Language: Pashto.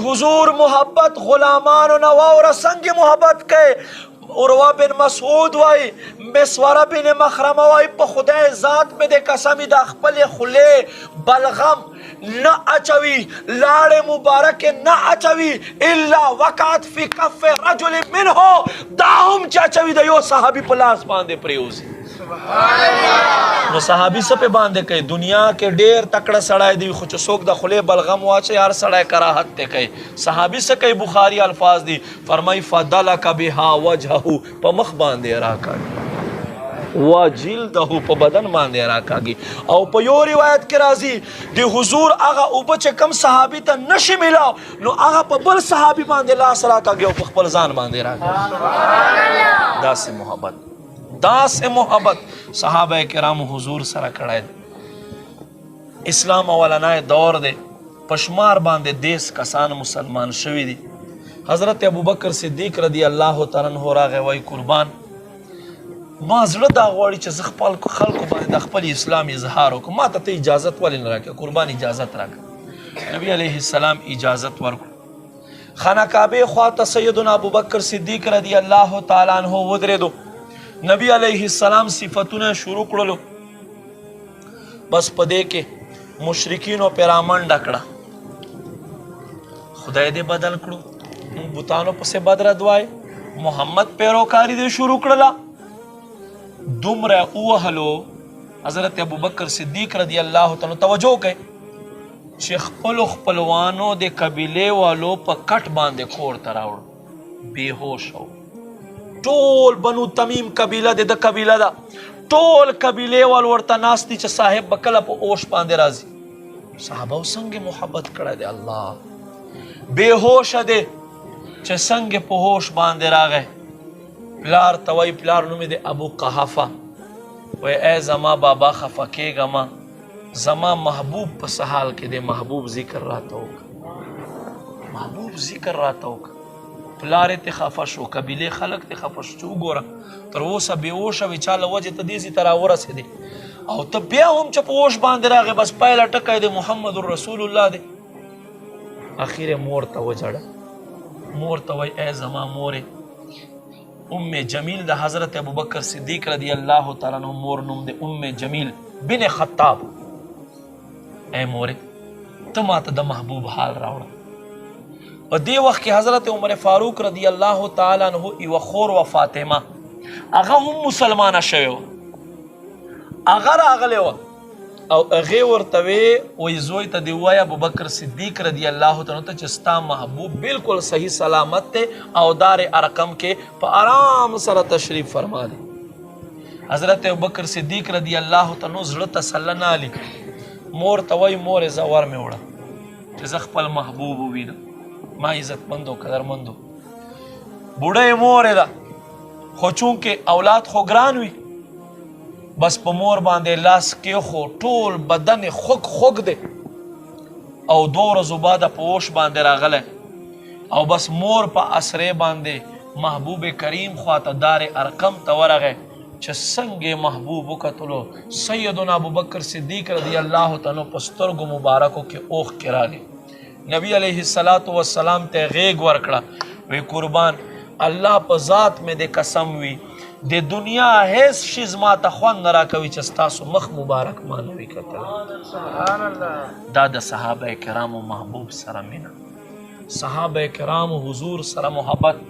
حضور محبت غلامانو نواور سنگ محبت کے عروہ بن مسعود وائی مسورہ بن مخرمہ وائی پا خدای ذات میں دے قسمی دا خپل خلے بلغم نہ اچوی لاڑ مبارک نہ اچوی الا وقعت فی کف رجل منہو داہم چاچوی دا یو صحابی پلاس باندے پریوزی نو صحابی سپے باندے کئی دنیا کے ڈیر تکڑا سڑائے دی خوچ سوک دا خلے بلغم واچے یار سڑائے کراہت تے کئی صحابی سے کئی بخاری الفاظ دی فرمائی فدلک بہا وجہو پا مخ باندے راکا وجلدہو پا بدن باندے راکا گی او پا یو روایت کے رازی دی حضور آغا اوپا چے کم صحابی تا نشی ملاو نو آغا پا بل صحابی باندے لاس راکا گی او پا خپل زان باندے راکا دا سے محبت دا سے محبت صحابہ کرام حضور سره کړای دی اسلام اولنای دور دی پشمار باندې دیس کسان مسلمان شوی دی حضرت ابوبکر صدیق رضی الله تعالی عنہ راغی وای قربان ما زړه دا غواړي چې زه خپل خلکو باندې د خپل اسلام اظهار وکړم ما ته اجازت ولې نه راکړه قربان اجازت راکړه نبی علیه السلام اجازت ورکړه خانه کعبه خواته سیدنا ابوبکر صدیق رضی الله تعالی عنہ ودرېدو نبی علیہ السلام صفتونه شروع کړلو بس پدې کې مشرکین او پیرامن ډکړه خدای دې بدل کړو بوتانو پسې بدر دوای محمد پیروکاری دې شروع کړله دومره اوهلو حضرت ابوبکر صدیق رضی الله تعالی توجه کړي چې خپل خپلوانو د قبیله والو په کټ باندې کور تراوړ بیهوش شو ټول بنو تمیم قبیله د قبیله دا ټول قبیله وال ورته ناستی چې صاحب بکله په اوش باندې راځي صحابه څنګه محبت کړه دی الله بے ہوش ده چې څنګه په هوش باندې راغی پلار توي پلار نوم دی ابو قحافه و ای زما بابا خفکیګه ما زما محبوب په سحال کې دی محبوب ذکر راته وک محبوب ذکر راته وک پلار ته خفه شو قبیله خلق ته خفه شو ګوره تر اوسه بې هوشه وي چا له وجې ته دېسې ته راورسېدې او ته بیا هم چې په هوش باندې راغې بس پایله ټکی دی محمد رسول الله دی اخیر مور ته وجړه مور ته وایي ای زما مورې ام جمیل د حضرت ابوبکر صدیق رضی الله تعالی عنہ مور نوم دی ام جمیل بن خطاب ای مورې ته ماته د محبوب حال راوړه و دی وقت کی حضرت عمر فاروق رضی اللہ تعالی عنہ یو خور و فاطمہ اغا هم مسلمانه شوی اغا راغلی و او اغې ورته وی وی زوی ته دی وایه ابوبکر صدیق رضی الله تعالی عنہ چې ستا محبوب بالکل صحیح سلامت ته او دار ارقم کې په آرام سره تشریف فرما دی حضرت ابوبکر صدیق رضی الله تعالی عنہ زړه تسلی نه علی مور ته وی مور زه ور مې وړه چې زه خپل محبوب ووینم ما عزت مندو قدر مندو بوڑھے مور دا خو چونکہ اولاد خو گران وی بس پا مور باندے لاس کے خو ټول بدن خوک دے او دو رزو بعد پوش باندے راغلے او بس مور پا اسرے باندے محبوب کریم خواتا دار ارقم تورغے چه سنگ محبوبو کتلو سیدنا ابوبکر صدیق رضی اللہ تعالی پسترگو مبارکو کے اوخ کرالی نبی علیہ السلام تے غیگ ورکڑا وی قربان اللہ پا ذات میں دے قسم وی دے دنیا حیث شیز ما تخوان نرا کوي چستاسو مخ مبارک مانوی کتل دا دا صحابہ کرام و محبوب سر مینا صحابہ کرام و حضور سر محبت